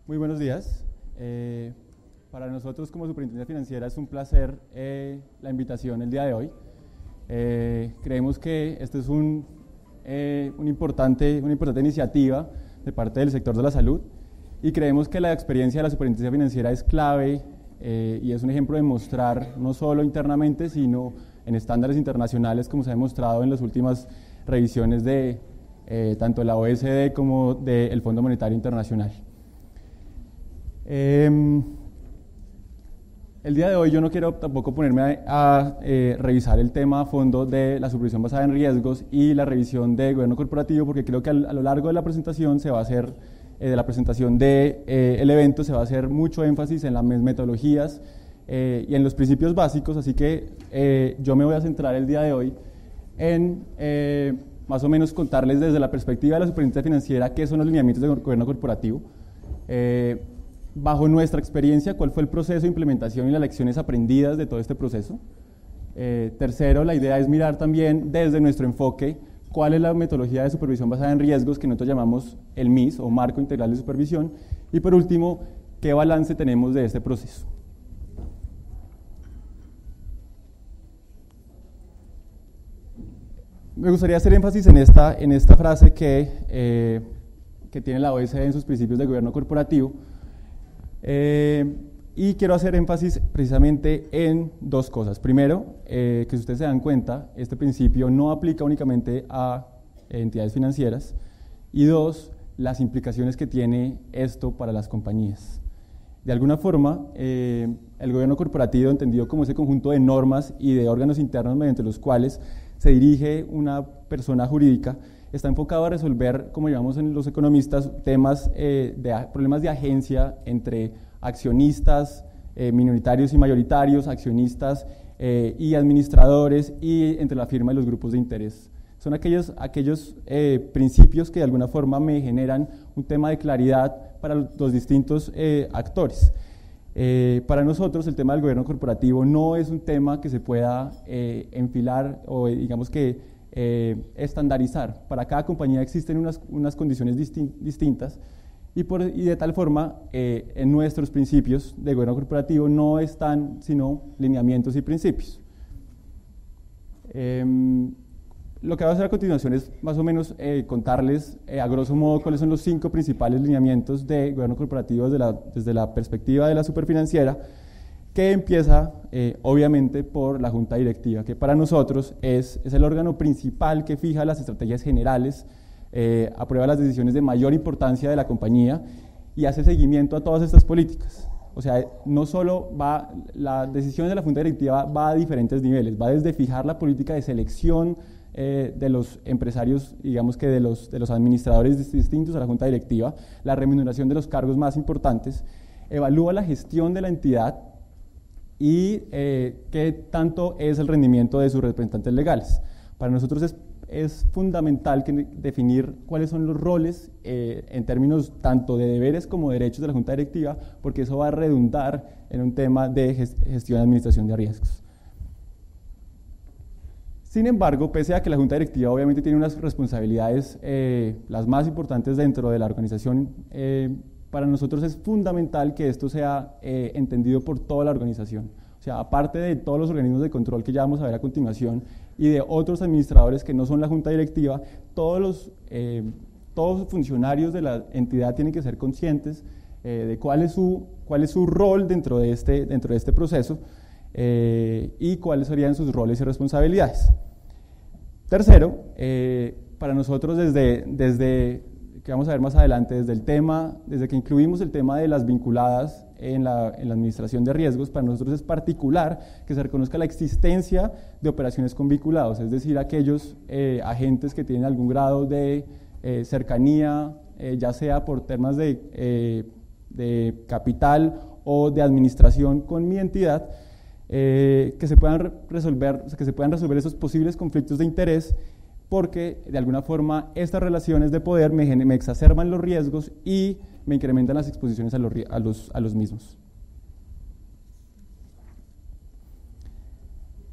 Muy buenos días. Para nosotros como Superintendencia Financiera es un placer la invitación el día de hoy. Creemos que esta es una importante iniciativa de parte del sector de la salud y creemos que la experiencia de la Superintendencia Financiera es clave y es un ejemplo de mostrar no solo internamente, sino en estándares internacionales, como se ha demostrado en las últimas revisiones de tanto la OECD como del Fondo Monetario Internacional. El día de hoy yo no quiero tampoco ponerme a revisar el tema a fondo de la supervisión basada en riesgos y la revisión de gobierno corporativo, porque creo que a lo largo de la presentación se va a hacer, el evento se va a hacer mucho énfasis en las metodologías y en los principios básicos, así que yo me voy a centrar el día de hoy en más o menos contarles desde la perspectiva de la Superintendencia Financiera qué son los lineamientos de gobierno corporativo, bajo nuestra experiencia, cuál fue el proceso de implementación y las lecciones aprendidas de todo este proceso. Tercero, la idea es mirar también desde nuestro enfoque cuál es la metodología de supervisión basada en riesgos que nosotros llamamos el MIS o Marco Integral de Supervisión. Y por último, qué balance tenemos de este proceso. Me gustaría hacer énfasis en esta frase que tiene la OECD en sus principios de gobierno corporativo. Y quiero hacer énfasis precisamente en dos cosas. Primero, que si ustedes se dan cuenta, este principio no aplica únicamente a entidades financieras. Y dos, las implicaciones que tiene esto para las compañías. De alguna forma, el gobierno corporativo, entendido como ese conjunto de normas y de órganos internos mediante los cuales se dirige una persona jurídica, está enfocado a resolver, como llamamos en los economistas, problemas de agencia entre accionistas minoritarios y mayoritarios, accionistas y administradores, y entre la firma y los grupos de interés. Son aquellos principios que de alguna forma me generan un tema de claridad para los distintos actores. Para nosotros el tema del gobierno corporativo no es un tema que se pueda enfilar o digamos que estandarizar. Para cada compañía existen unas condiciones distintas y de tal forma en nuestros principios de gobierno corporativo no están sino lineamientos y principios. Lo que voy a hacer a continuación es más o menos contarles a grosso modo cuáles son los 5 principales lineamientos de gobierno corporativo desde la perspectiva de la superfinanciera, que empieza obviamente por la junta directiva, que para nosotros es el órgano principal que fija las estrategias generales, aprueba las decisiones de mayor importancia de la compañía y hace seguimiento a todas estas políticas. O sea, no solo la decisión de la junta directiva va a diferentes niveles, va desde fijar la política de selección de los empresarios, digamos que de los administradores distintos a la junta directiva, la remuneración de los cargos más importantes, evalúa la gestión de la entidad y qué tanto es el rendimiento de sus representantes legales. Para nosotros es fundamental definir cuáles son los roles en términos tanto de deberes como derechos de la junta directiva, porque eso va a redundar en un tema de gestión y administración de riesgos. Sin embargo, pese a que la junta directiva obviamente tiene unas responsabilidades las más importantes dentro de la organización, para nosotros es fundamental que esto sea entendido por toda la organización. O sea, aparte de todos los organismos de control que ya vamos a ver a continuación y de otros administradores que no son la junta directiva, todos los funcionarios de la entidad tienen que ser conscientes de cuál es su rol dentro de este proceso y cuáles serían sus roles y responsabilidades. Tercero, para nosotros desde que vamos a ver más adelante, desde que incluimos el tema de las vinculadas en la administración de riesgos, para nosotros es particular que se reconozca la existencia de operaciones con vinculados, es decir, aquellos agentes que tienen algún grado de cercanía, ya sea por temas de capital o de administración con mi entidad, que se puedan resolver esos posibles conflictos de interés, porque de alguna forma estas relaciones de poder me exacerban los riesgos y me incrementan las exposiciones a los mismos.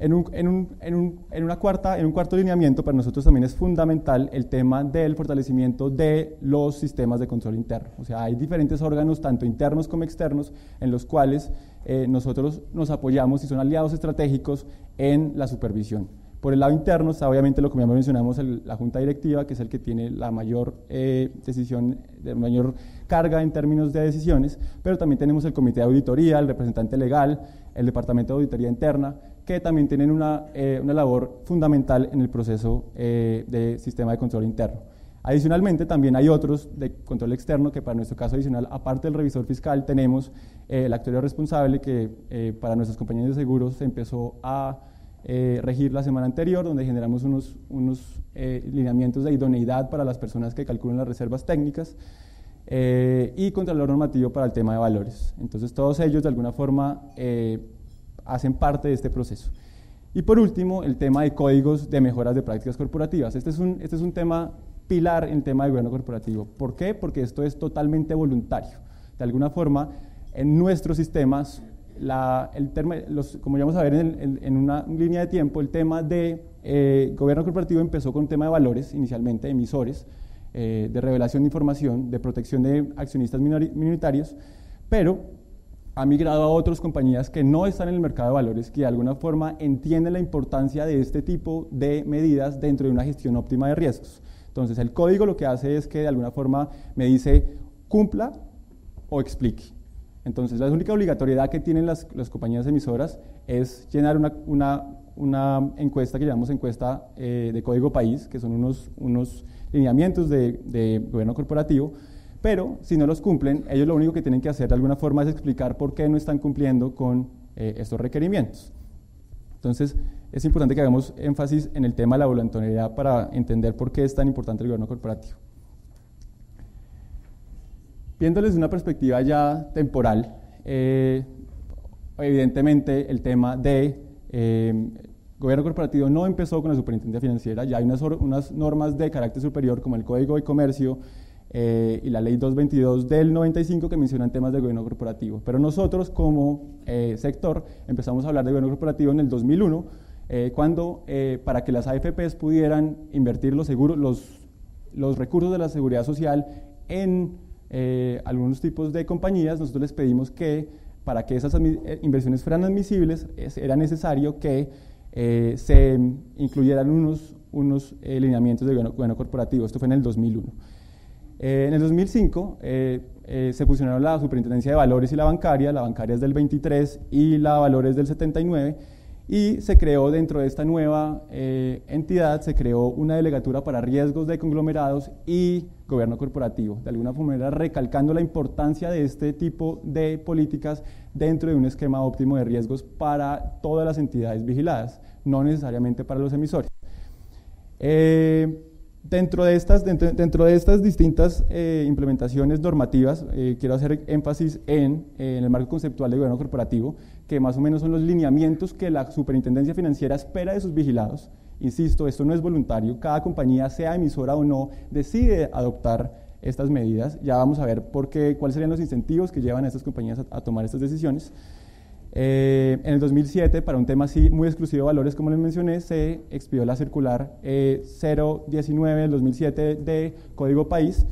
En un cuarto lineamiento, para nosotros también es fundamental el tema del fortalecimiento de los sistemas de control interno. O sea, hay diferentes órganos, tanto internos como externos, en los cuales nosotros nos apoyamos y son aliados estratégicos en la supervisión. Por el lado interno está obviamente lo que ya mencionamos, la Junta Directiva, que es el que tiene la mayor decisión, de mayor carga en términos de decisiones, pero también tenemos el Comité de Auditoría, el representante legal, el Departamento de Auditoría Interna, que también tienen una labor fundamental en el proceso de sistema de control interno. Adicionalmente, también hay otros de control externo que para nuestro caso adicional, aparte del revisor fiscal, tenemos el actuario responsable que para nuestras compañías de seguros se empezó a regir la semana anterior, donde generamos unos lineamientos de idoneidad para las personas que calculan las reservas técnicas y contralor normativo para el tema de valores. Entonces, todos ellos de alguna forma hacen parte de este proceso. Y por último, el tema de códigos de mejoras de prácticas corporativas. Este es un tema pilar en el tema de gobierno corporativo. ¿Por qué? Porque esto es totalmente voluntario. De alguna forma, en nuestros sistemas, como ya vamos a ver en una línea de tiempo, el tema de gobierno corporativo empezó con un tema de valores, inicialmente, emisores, de revelación de información, de protección de accionistas minoritarios, pero ha migrado a otras compañías que no están en el mercado de valores, que de alguna forma entienden la importancia de este tipo de medidas dentro de una gestión óptima de riesgos. Entonces, el código lo que hace es que de alguna forma me dice cumpla o explique. Entonces, la única obligatoriedad que tienen las compañías emisoras es llenar una encuesta que llamamos encuesta de código país, que son unos lineamientos de gobierno corporativo, pero si no los cumplen, ellos lo único que tienen que hacer de alguna forma es explicar por qué no están cumpliendo con estos requerimientos. Entonces, es importante que hagamos énfasis en el tema de la voluntariedad para entender por qué es tan importante el gobierno corporativo. Viéndoles de una perspectiva ya temporal, evidentemente el tema de gobierno corporativo no empezó con la superintendencia financiera, ya hay unas normas de carácter superior como el Código de Comercio y la Ley 222 del 95 que mencionan temas de gobierno corporativo. Pero nosotros como sector empezamos a hablar de gobierno corporativo en el 2001, cuando para que las AFPs pudieran invertir los recursos de la seguridad social en algunos tipos de compañías, nosotros les pedimos que para que esas inversiones fueran admisibles era necesario que se incluyeran unos lineamientos de gobierno corporativo. Esto fue en el 2001. En el 2005 se fusionaron la Superintendencia de Valores y la bancaria es del 23 y la Valores del 79, y se creó dentro de esta nueva entidad, se creó una delegatura para riesgos de conglomerados y gobierno corporativo, de alguna manera recalcando la importancia de este tipo de políticas dentro de un esquema óptimo de riesgos para todas las entidades vigiladas, no necesariamente para los emisores. Dentro de estas distintas implementaciones normativas, quiero hacer énfasis en el marco conceptual de gobierno corporativo, que más o menos son los lineamientos que la superintendencia financiera espera de sus vigilados. Insisto, esto no es voluntario, cada compañía, sea emisora o no, decide adoptar estas medidas. Ya vamos a ver cuáles serían los incentivos que llevan a estas compañías a tomar estas decisiones. En el 2007, para un tema así muy exclusivo de valores, como les mencioné, se expidió la circular 019 del 2007 de Código País,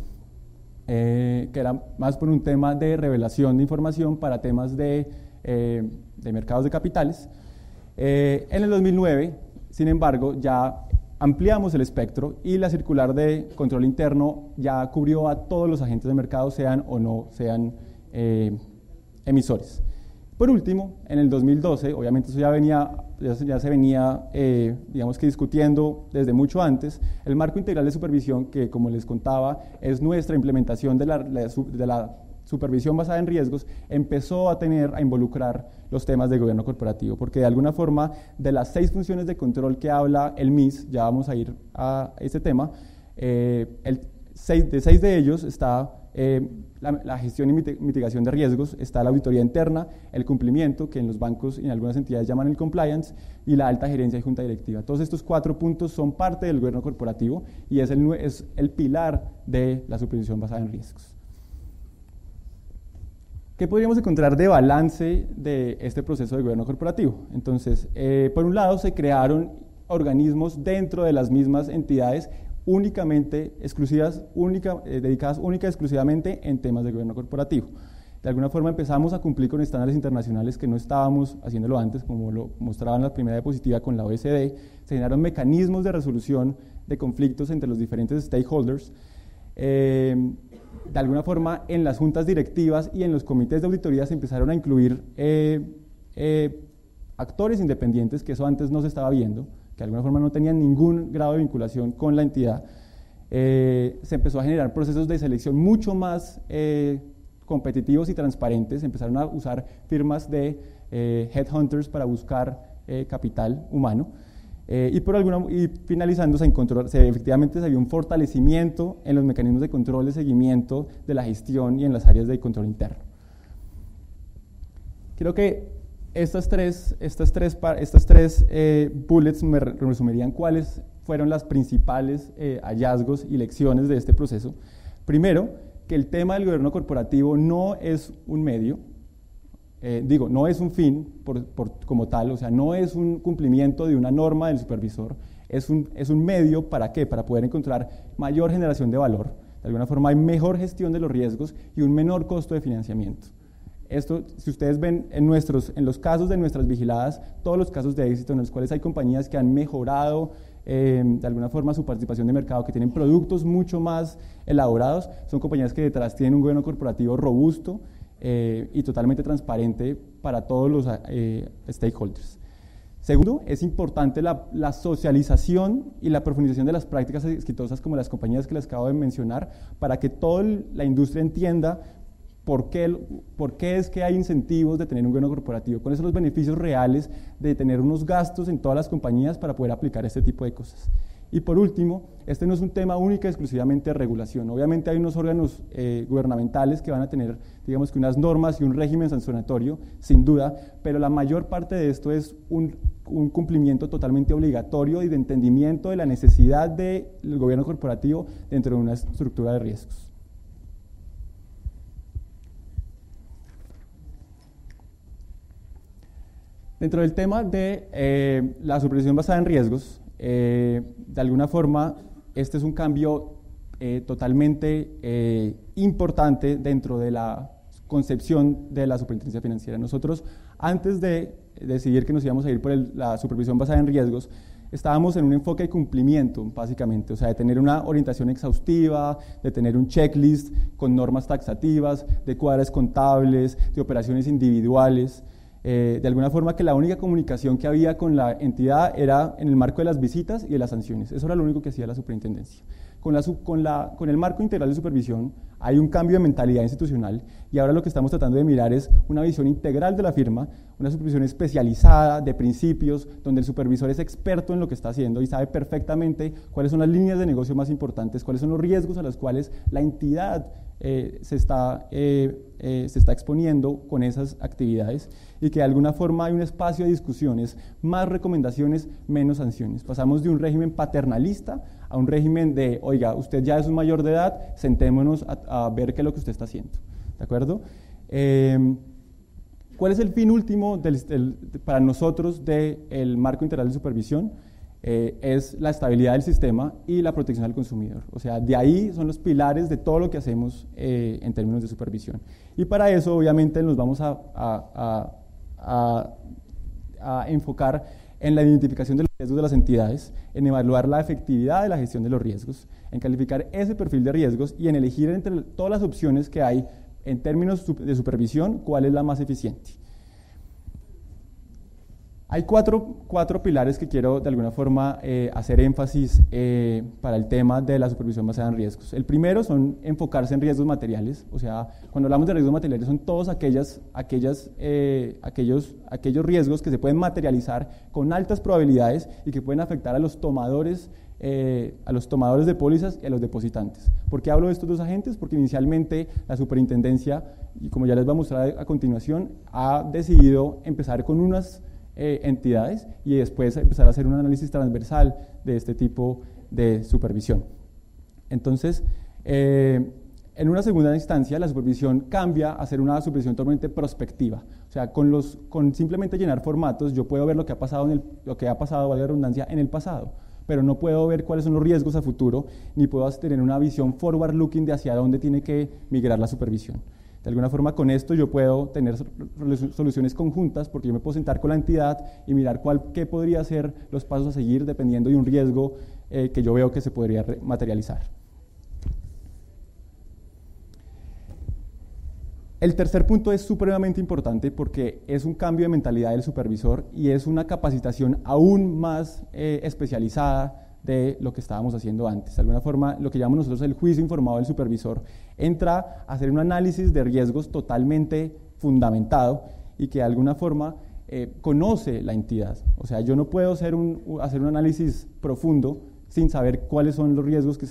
que era más por un tema de revelación de información para temas de mercados de capitales. En el 2009, sin embargo, ya ampliamos el espectro y la circular de control interno ya cubrió a todos los agentes de mercado, sean o no sean emisores. Por último, en el 2012, obviamente eso ya se venía digamos que discutiendo desde mucho antes, el marco integral de supervisión, que como les contaba es nuestra implementación de la supervisión basada en riesgos, empezó a involucrar los temas de gobierno corporativo, porque de alguna forma de las 6 funciones de control que habla el MIS, ya vamos a ir a este tema, de 6 de ellos está la gestión y mitigación de riesgos, está la auditoría interna, el cumplimiento, que en los bancos y en algunas entidades llaman el compliance, y la alta gerencia y junta directiva. Todos estos 4 puntos son parte del gobierno corporativo y es el pilar de la supervisión basada en riesgos. ¿Qué podríamos encontrar de balance de este proceso de gobierno corporativo? Entonces, por un lado, se crearon organismos dentro de las mismas entidades únicamente exclusivas, dedicadas única y exclusivamente en temas de gobierno corporativo. De alguna forma empezamos a cumplir con estándares internacionales que no estábamos haciéndolo antes, como lo mostraba en la primera diapositiva con la OECD. Se generaron mecanismos de resolución de conflictos entre los diferentes stakeholders. De alguna forma, en las juntas directivas y en los comités de auditoría se empezaron a incluir actores independientes, que eso antes no se estaba viendo, que de alguna forma no tenían ningún grado de vinculación con la entidad. Se empezó a generar procesos de selección mucho más competitivos y transparentes. Empezaron a usar firmas de headhunters para buscar capital humano. Y finalizando, efectivamente se vio un fortalecimiento en los mecanismos de control, de seguimiento de la gestión y en las áreas de control interno. Creo que estas tres bullets me resumirían cuáles fueron las principales hallazgos y lecciones de este proceso. Primero, que el tema del gobierno corporativo no es un medio, no es un fin como tal, o sea, no es un cumplimiento de una norma del supervisor, es un medio, ¿para qué? Para poder encontrar mayor generación de valor. De alguna forma hay mejor gestión de los riesgos y un menor costo de financiamiento. Esto, si ustedes ven en los casos de nuestras vigiladas, todos los casos de éxito en los cuales hay compañías que han mejorado de alguna forma su participación de mercado, que tienen productos mucho más elaborados, son compañías que detrás tienen un gobierno corporativo robusto y totalmente transparente para todos los stakeholders. Segundo, es importante la socialización y la profundización de las prácticas exitosas como las compañías que les acabo de mencionar, para que toda la industria entienda por qué es que hay incentivos de tener un gobierno corporativo, cuáles son los beneficios reales de tener unos gastos en todas las compañías para poder aplicar este tipo de cosas. Y por último, este no es un tema única y exclusivamente de regulación. Obviamente hay unos órganos gubernamentales que van a tener, digamos que unas normas y un régimen sancionatorio, sin duda, pero la mayor parte de esto es un cumplimiento totalmente obligatorio y de entendimiento de la necesidad del gobierno corporativo dentro de una estructura de riesgos. Dentro del tema de la supervisión basada en riesgos, de alguna forma, este es un cambio totalmente importante dentro de la concepción de la superintendencia financiera. Nosotros, antes de decidir que nos íbamos a ir por la supervisión basada en riesgos, estábamos en un enfoque de cumplimiento, básicamente, o sea, de tener una orientación exhaustiva, de tener un checklist con normas taxativas, de cuadres contables, de operaciones individuales. De alguna forma que la única comunicación que había con la entidad era en el marco de las visitas y de las sanciones. Eso era lo único que hacía la superintendencia. Con el marco integral de supervisión hay un cambio de mentalidad institucional y ahora lo que estamos tratando de mirar es una visión integral de la firma, una supervisión especializada de principios, donde el supervisor es experto en lo que está haciendo y sabe perfectamente cuáles son las líneas de negocio más importantes, cuáles son los riesgos a los cuales la entidad se está exponiendo con esas actividades, y que de alguna forma hay un espacio de discusiones, más recomendaciones, menos sanciones. Pasamos de un régimen paternalista a un régimen de, oiga, usted ya es un mayor de edad, sentémonos a ver qué es lo que usted está haciendo. ¿De acuerdo? ¿Cuál es el fin último para nosotros del marco integral de supervisión? Es la estabilidad del sistema y la protección al consumidor. O sea, de ahí son los pilares de todo lo que hacemos en términos de supervisión. Y para eso, obviamente, nos vamos a enfocar en la identificación de los riesgos de las entidades, en evaluar la efectividad de la gestión de los riesgos, en calificar ese perfil de riesgos y en elegir entre todas las opciones que hay en términos de supervisión cuál es la más eficiente. Hay cuatro pilares que quiero de alguna forma hacer énfasis para el tema de la supervisión basada en riesgos. El primero son enfocarse en riesgos materiales, o sea, cuando hablamos de riesgos materiales son todos aquellos riesgos que se pueden materializar con altas probabilidades y que pueden afectar a los tomadores de pólizas y a los depositantes. ¿Por qué hablo de estos dos agentes? Porque inicialmente la superintendencia, y como ya les voy a mostrar a continuación, ha decidido empezar con unas entidades y después empezar a hacer un análisis transversal de este tipo de supervisión. Entonces, En una segunda instancia, la supervisión cambia a ser una supervisión totalmente prospectiva. O sea, con simplemente llenar formatos, yo puedo ver lo que ha pasado, valga la redundancia, en el pasado, pero no puedo ver cuáles son los riesgos a futuro, ni puedo tener una visión forward-looking de hacia dónde tiene que migrar la supervisión. De alguna forma, con esto yo puedo tener soluciones conjuntas, porque yo me puedo sentar con la entidad y mirar qué podría ser los pasos a seguir dependiendo de un riesgo que yo veo que se podría materializar. El tercer punto es supremamente importante porque es un cambio de mentalidad del supervisor y es una capacitación aún más especializada de lo que estábamos haciendo antes. De alguna forma, lo que llamamos nosotros el juicio informado del supervisor entra a hacer un análisis de riesgos totalmente fundamentado y que de alguna forma conoce la entidad. O sea, yo no puedo hacer un análisis profundo sin saber cuáles son los riesgos que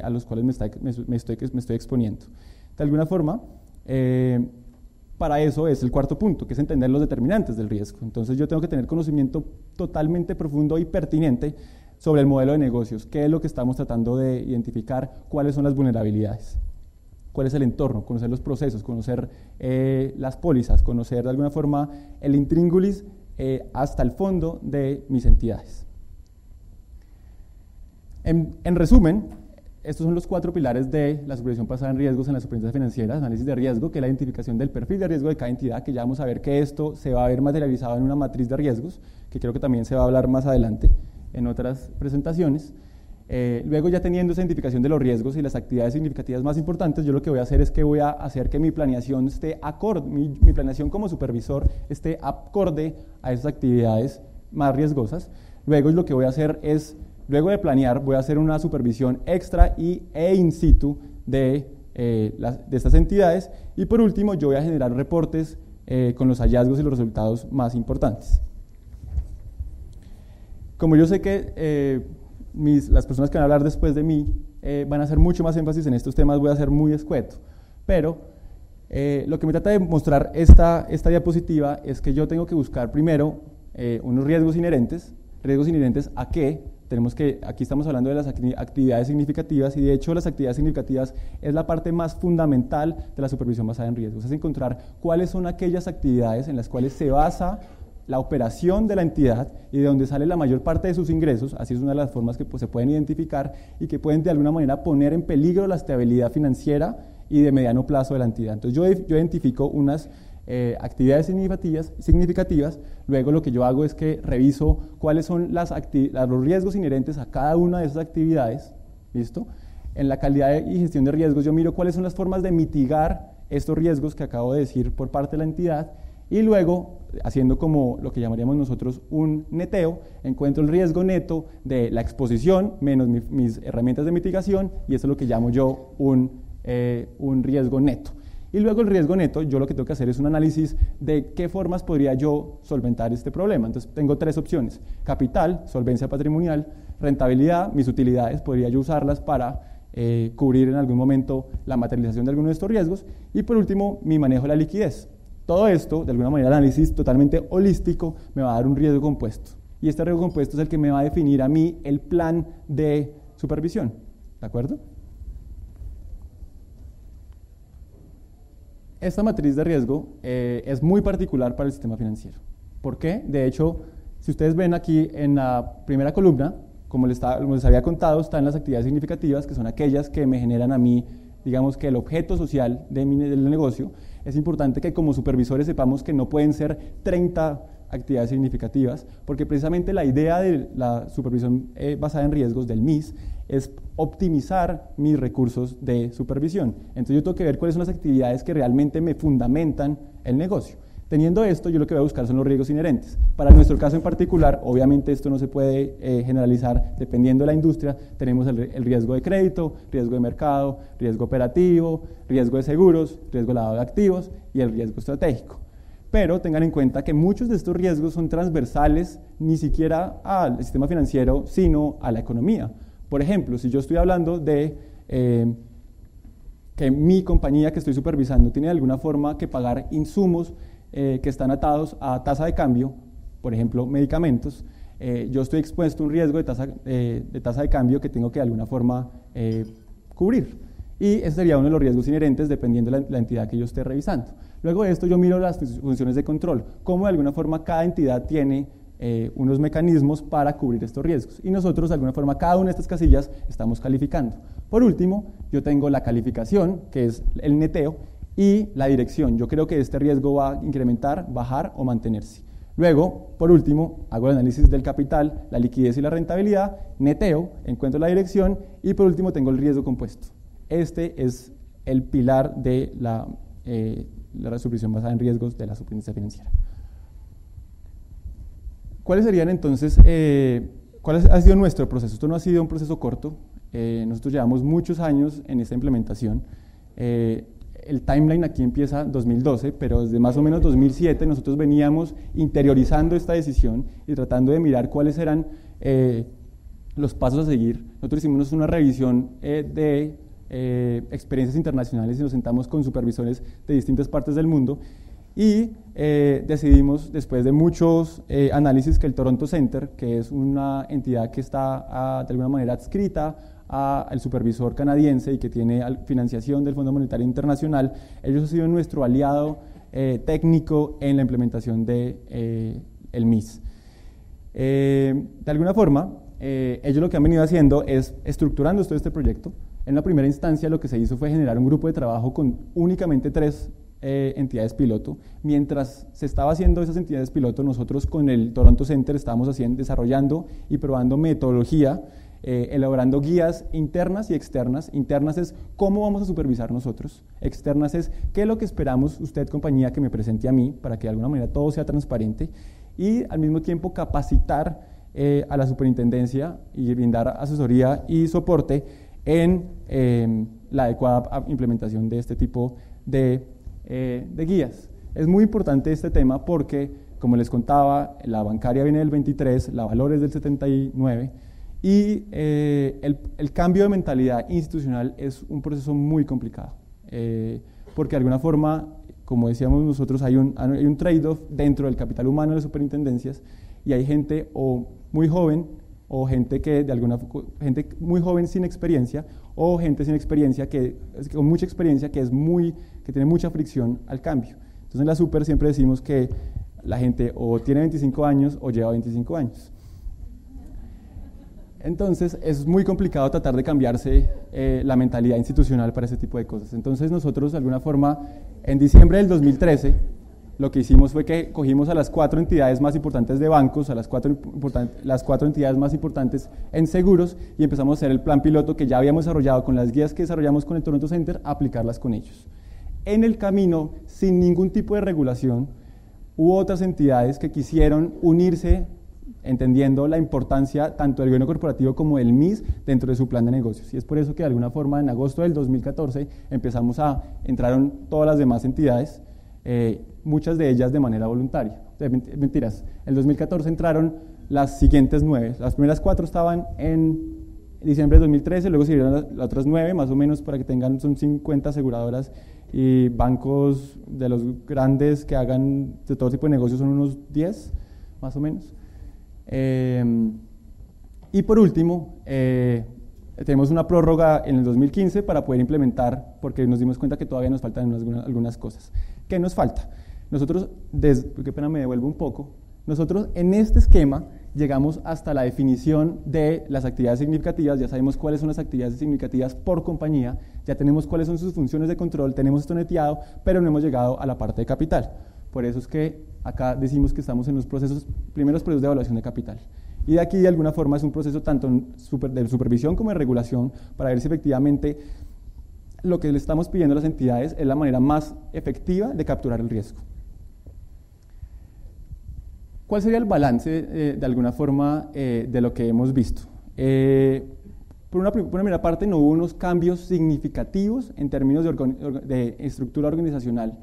a los cuales me estoy exponiendo. De alguna forma, para eso es el cuarto punto, que es entender los determinantes del riesgo. Entonces yo tengo que tener conocimiento totalmente profundo y pertinente sobre el modelo de negocios, qué es lo que estamos tratando de identificar, cuáles son las vulnerabilidades, cuál es el entorno, conocer los procesos, conocer las pólizas, conocer de alguna forma el intríngulis hasta el fondo de mis entidades. En resumen, estos son los 4 pilares de la supervisión basada en riesgos en las superintendencias financieras: análisis de riesgo, que es la identificación del perfil de riesgo de cada entidad, que ya vamos a ver que esto se va a ver materializado en una matriz de riesgos, que creo que también se va a hablar más adelante en otras presentaciones. Luego, ya teniendo esa identificación de los riesgos y las actividades significativas más importantes, yo lo que voy a hacer es que voy a hacer que mi planeación esté acorde, mi planeación como supervisor esté acorde a esas actividades más riesgosas. Luego, lo que voy a hacer es, luego de planear, voy a hacer una supervisión extra e in situ de estas entidades. Y por último, yo voy a generar reportes con los hallazgos y los resultados más importantes. Como yo sé que las personas que van a hablar después de mí van a hacer mucho más énfasis en estos temas, voy a ser muy escueto. Pero lo que me trata de mostrar esta diapositiva es que yo tengo que buscar primero unos riesgos inherentes. ¿Riesgos inherentes a qué? Aquí estamos hablando de las actividades significativas, y de hecho las actividades significativas es la parte más fundamental de la supervisión basada en riesgos. Es encontrar cuáles son aquellas actividades en las cuales se basa la operación de la entidad y de donde sale la mayor parte de sus ingresos. Así es una de las formas que se pueden identificar y que pueden de alguna manera poner en peligro la estabilidad financiera y de mediano plazo de la entidad. Entonces yo identifico unas actividades significativas. Luego lo que yo hago es que reviso cuáles son los riesgos inherentes a cada una de esas actividades. ¿Listo? En la calidad y gestión de riesgos yo miro cuáles son las formas de mitigar estos riesgos que acabo de decir por parte de la entidad, y luego, haciendo como lo que llamaríamos nosotros un neteo, encuentro el riesgo neto de la exposición menos mis herramientas de mitigación, y eso es lo que llamo yo un riesgo neto. Y luego el riesgo neto, yo lo que tengo que hacer es un análisis de qué formas podría yo solventar este problema. Entonces tengo 3 opciones: capital, solvencia patrimonial; rentabilidad, mis utilidades, podría yo usarlas para cubrir en algún momento la materialización de alguno de estos riesgos; y por último, mi manejo de la liquidez. Todo esto, de alguna manera, el análisis totalmente holístico me va a dar un riesgo compuesto, y este riesgo compuesto es el que me va a definir a mí el plan de supervisión. ¿De acuerdo? Esta matriz de riesgo es muy particular para el sistema financiero. ¿Por qué? De hecho, si ustedes ven aquí en la primera columna, como les había contado, están las actividades significativas, que son aquellas que me generan a mí, digamos, que el objeto social del negocio. Es importante que como supervisores sepamos que no pueden ser 30 actividades significativas, porque precisamente la idea de la supervisión basada en riesgos, del MIS, es optimizar mis recursos de supervisión. Entonces yo tengo que ver cuáles son las actividades que realmente me fundamentan el negocio. Teniendo esto, yo lo que voy a buscar son los riesgos inherentes. Para nuestro caso en particular, obviamente esto no se puede generalizar, dependiendo de la industria. Tenemos el riesgo de crédito, riesgo de mercado, riesgo operativo, riesgo de seguros, riesgo de lavado de activos y el riesgo estratégico. Pero tengan en cuenta que muchos de estos riesgos son transversales ni siquiera al sistema financiero, sino a la economía. Por ejemplo, si yo estoy hablando de que mi compañía que estoy supervisando tiene de alguna forma que pagar insumos que están atados a tasa de cambio, por ejemplo, medicamentos, yo estoy expuesto a un riesgo de tasa de cambio que tengo que de alguna forma cubrir. Y ese sería uno de los riesgos inherentes dependiendo de la entidad que yo esté revisando. Luego de esto yo miro las funciones de control, cómo de alguna forma cada entidad tiene unos mecanismos para cubrir estos riesgos. Y nosotros de alguna forma cada una de estas casillas estamos calificando. Por último, yo tengo la calificación, que es el neteo, y la dirección. Yo creo que este riesgo va a incrementar, bajar o mantenerse. Luego, por último, hago el análisis del capital, la liquidez y la rentabilidad, neteo, encuentro la dirección y por último tengo el riesgo compuesto. Este es el pilar de la supervisión basada en riesgos de la superintendencia financiera. ¿Cuáles serían entonces, cuál ha sido nuestro proceso? Esto no ha sido un proceso corto, nosotros llevamos muchos años en esta implementación. El timeline aquí empieza 2012, pero desde más o menos 2007 nosotros veníamos interiorizando esta decisión y tratando de mirar cuáles eran los pasos a seguir. Nosotros hicimos una revisión de experiencias internacionales y nos sentamos con supervisores de distintas partes del mundo y decidimos, después de muchos análisis, que el Toronto Center, que es una entidad que está de alguna manera adscrita al supervisor canadiense y que tiene financiación del Fondo Monetario Internacional, ellos han sido nuestro aliado técnico en la implementación de el MIS. De alguna forma, ellos lo que han venido haciendo es estructurando todo este proyecto. En la primera instancia lo que se hizo fue generar un grupo de trabajo con únicamente 3 entidades piloto. Mientras se estaba haciendo esas entidades piloto, nosotros con el Toronto Center estábamos desarrollando y probando metodología, elaborando guías internas y externas. Internas es cómo vamos a supervisar nosotros, externas es qué es lo que esperamos usted, compañía, que me presente a mí, para que de alguna manera todo sea transparente, y al mismo tiempo capacitar a la superintendencia y brindar asesoría y soporte en la adecuada implementación de este tipo de guías. Es muy importante este tema porque, como les contaba, la bancaria viene del 23, la Valores del 79, y el cambio de mentalidad institucional es un proceso muy complicado, porque de alguna forma, como decíamos nosotros, hay un trade-off dentro del capital humano de las superintendencias, y hay gente o muy joven, o gente muy joven sin experiencia, o gente sin experiencia con mucha experiencia que tiene mucha fricción al cambio. Entonces en la super siempre decimos que la gente o tiene 25 años o lleva 25 años. Entonces es muy complicado tratar de cambiarse la mentalidad institucional para ese tipo de cosas. Entonces nosotros de alguna forma en diciembre del 2013 lo que hicimos fue que cogimos a las 4 entidades más importantes de bancos, a las cuatro entidades más importantes en seguros, y empezamos a hacer el plan piloto que ya habíamos desarrollado con las guías que desarrollamos con el Toronto Center, a aplicarlas con ellos. En el camino, sin ningún tipo de regulación, hubo otras entidades que quisieron unirse, entendiendo la importancia tanto del gobierno corporativo como del MIS dentro de su plan de negocios. Y es por eso que de alguna forma en agosto del 2014 entraron todas las demás entidades, muchas de ellas de manera voluntaria. Mentiras, en el 2014 entraron las siguientes 9, las primeras 4 estaban en diciembre de 2013, luego siguieron las otras 9, más o menos para que tengan, son 50 aseguradoras y bancos de los grandes que hagan de todo tipo de negocios son unos 10, más o menos. Y por último, tenemos una prórroga en el 2015 para poder implementar, porque nos dimos cuenta que todavía nos faltan algunas cosas. ¿Qué nos falta? Nosotros, qué pena, me devuelvo un poco, nosotros en este esquema llegamos hasta la definición de las actividades significativas, ya sabemos cuáles son las actividades significativas por compañía, ya tenemos cuáles son sus funciones de control, tenemos esto neteado, pero no hemos llegado a la parte de capital. Por eso es que acá decimos que estamos en los primeros procesos de evaluación de capital. Y de aquí, de alguna forma, es un proceso tanto de supervisión como de regulación para ver si efectivamente lo que le estamos pidiendo a las entidades es la manera más efectiva de capturar el riesgo. ¿Cuál sería el balance, de alguna forma, de lo que hemos visto? Por una primera parte, no hubo unos cambios significativos en términos de estructura organizacional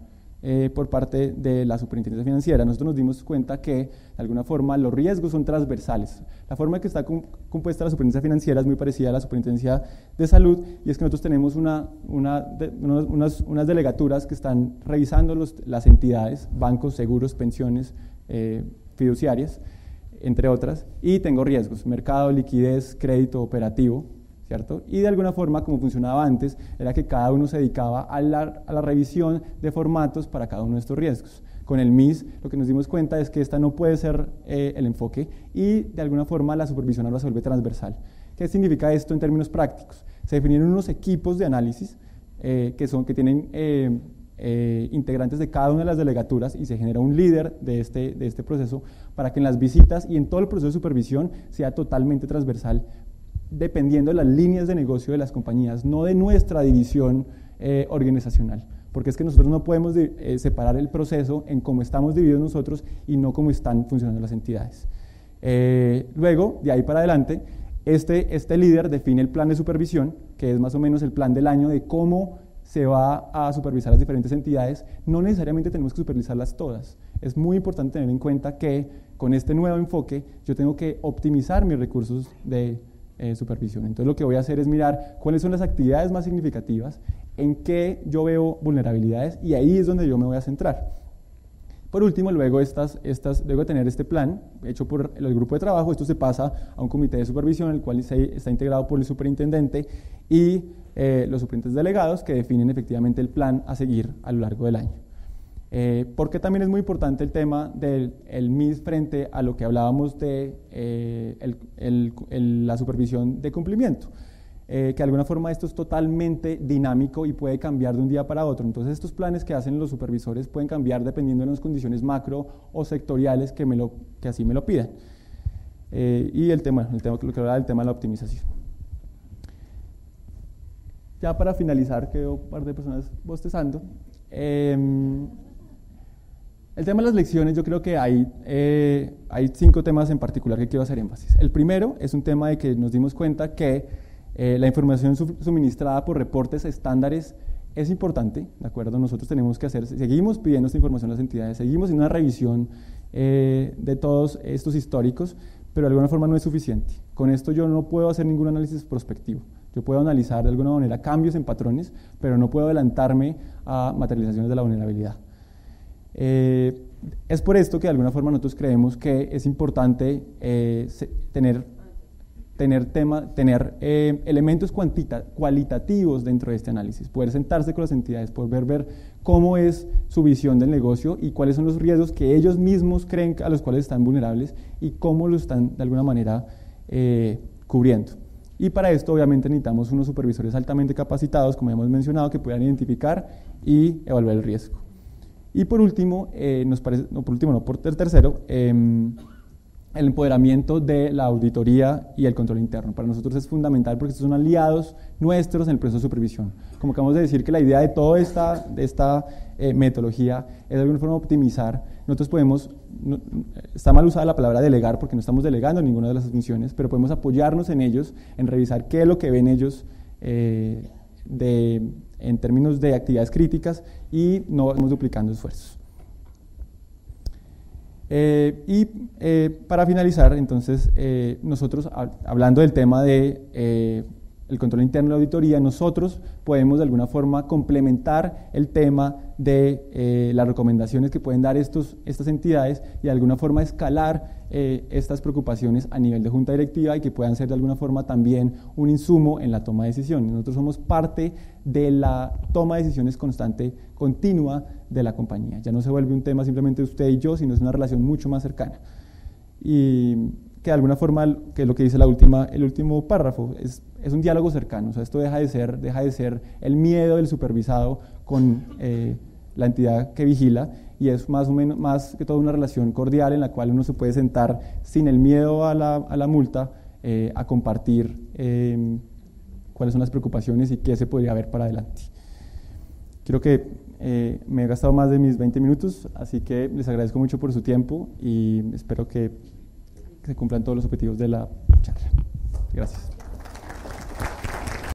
por parte de la superintendencia financiera. Nosotros nos dimos cuenta que, de alguna forma, los riesgos son transversales. La forma en que está compuesta la superintendencia financiera es muy parecida a la superintendencia de salud, y es que nosotros tenemos unas delegaturas que están revisando las entidades, bancos, seguros, pensiones, fiduciarias, entre otras, y tengo riesgos, mercado, liquidez, crédito, operativo, ¿cierto? Y de alguna forma, como funcionaba antes, era que cada uno se dedicaba a la revisión de formatos para cada uno de estos riesgos. Con el MIS lo que nos dimos cuenta es que esta no puede ser el enfoque y de alguna forma la supervisión ahora se vuelve transversal. ¿Qué significa esto en términos prácticos? Se definieron unos equipos de análisis que tienen integrantes de cada una de las delegaturas y se genera un líder de este proceso para que en las visitas y en todo el proceso de supervisión sea totalmente transversal, dependiendo de las líneas de negocio de las compañías, no de nuestra división organizacional. Porque es que nosotros no podemos separar el proceso en cómo estamos divididos nosotros y no cómo están funcionando las entidades. Luego, de ahí para adelante, este líder define el plan de supervisión, que es más o menos el plan del año de cómo se va a supervisar las diferentes entidades. No necesariamente tenemos que supervisarlas todas. Es muy importante tener en cuenta que con este nuevo enfoque yo tengo que optimizar mis recursos de supervisión. Entonces lo que voy a hacer es mirar cuáles son las actividades más significativas, en qué yo veo vulnerabilidades y ahí es donde yo me voy a centrar. Por último, luego de tener este plan hecho por el grupo de trabajo, esto se pasa a un comité de supervisión, el cual está integrado por el superintendente y los superintendentes delegados que definen efectivamente el plan a seguir a lo largo del año. Porque también es muy importante el tema del MIS frente a lo que hablábamos de la supervisión de cumplimiento. Que de alguna forma esto es totalmente dinámico y puede cambiar de un día para otro. Entonces estos planes que hacen los supervisores pueden cambiar dependiendo de las condiciones macro o sectoriales que así me lo pidan. Y el tema de la optimización. Ya para finalizar, quedo un par de personas bostezando. El tema de las lecciones, yo creo que hay 5 temas en particular que quiero hacer énfasis. El primero es un tema de que nos dimos cuenta que la información suministrada por reportes estándares es importante, ¿de acuerdo? Nosotros tenemos que seguimos pidiendo esta información a las entidades, seguimos en una revisión de todos estos históricos, pero de alguna forma no es suficiente. Con esto yo no puedo hacer ningún análisis prospectivo. Yo puedo analizar de alguna manera cambios en patrones, pero no puedo adelantarme a materializaciones de la vulnerabilidad. Es por esto que de alguna forma nosotros creemos que es importante tener elementos cualitativos dentro de este análisis, poder sentarse con las entidades, poder ver cómo es su visión del negocio y cuáles son los riesgos que ellos mismos creen a los cuales están vulnerables y cómo lo están de alguna manera cubriendo. Y para esto obviamente necesitamos unos supervisores altamente capacitados, como hemos mencionado, que puedan identificar y evaluar el riesgo. Y por último, tercero, el empoderamiento de la auditoría y el control interno. Para nosotros es fundamental porque estos son aliados nuestros en el proceso de supervisión. Como acabamos de decir que la idea de toda esta metodología es de alguna forma optimizar. Nosotros está mal usada la palabra delegar porque no estamos delegando ninguna de las funciones, pero podemos apoyarnos en ellos, en revisar qué es lo que ven ellos en términos de actividades críticas y no vamos duplicando esfuerzos. Para finalizar, entonces, nosotros, hablando del tema de el control interno de la auditoría, nosotros podemos de alguna forma complementar el tema de las recomendaciones que pueden dar estas entidades y de alguna forma escalar estas preocupaciones a nivel de junta directiva y que puedan ser de alguna forma también un insumo en la toma de decisiones. Nosotros somos parte de la toma de decisiones constante, continua de la compañía. Ya no se vuelve un tema simplemente usted y yo, sino es una relación mucho más cercana. Y que de alguna forma, que es lo que dice el último párrafo, es un diálogo cercano. O sea, esto deja de ser el miedo del supervisado con la entidad que vigila y es más que todo una relación cordial en la cual uno se puede sentar sin el miedo a la multa a compartir cuáles son las preocupaciones y qué se podría ver para adelante. Creo que me he gastado más de mis 20 minutos, así que les agradezco mucho por su tiempo y espero que se cumplan todos los objetivos de la charla. Gracias.